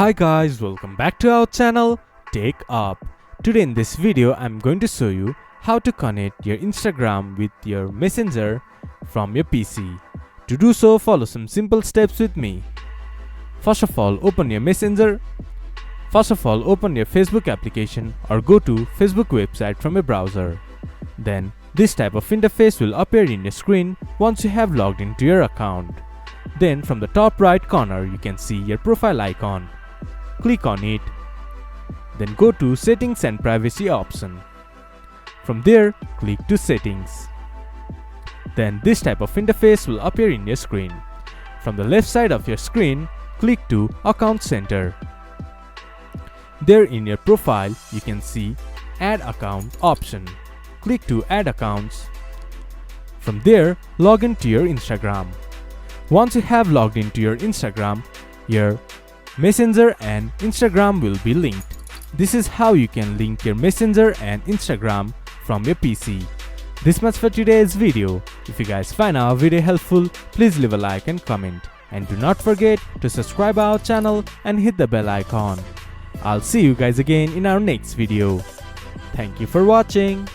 Hi guys, welcome back to our channel TechUp. Today in this video I'm going to show you how to connect your Instagram with your Messenger from your PC. To do so, follow some simple steps with me. First of all, open your Messenger. First of all, open your Facebook application or go to Facebook website from your browser. Then this type of interface will appear in your screen once you have logged into your account. Then from the top right corner you can see your profile icon. Click on it. Then go to Settings and Privacy option. From there, click to Settings. Then this type of interface will appear in your screen. From the left side of your screen, click to Account Center. There in your profile, you can see Add Account option. Click to Add Accounts. From there, log into your Instagram. Once you have logged into your Instagram, your Messenger and Instagram will be linked. This is how you can link your Messenger and Instagram from your PC. This much for today's video. If you guys find our video helpful, please leave a like and comment. And do not forget to subscribe our channel and hit the bell icon. I'll see you guys again in our next video. Thank you for watching.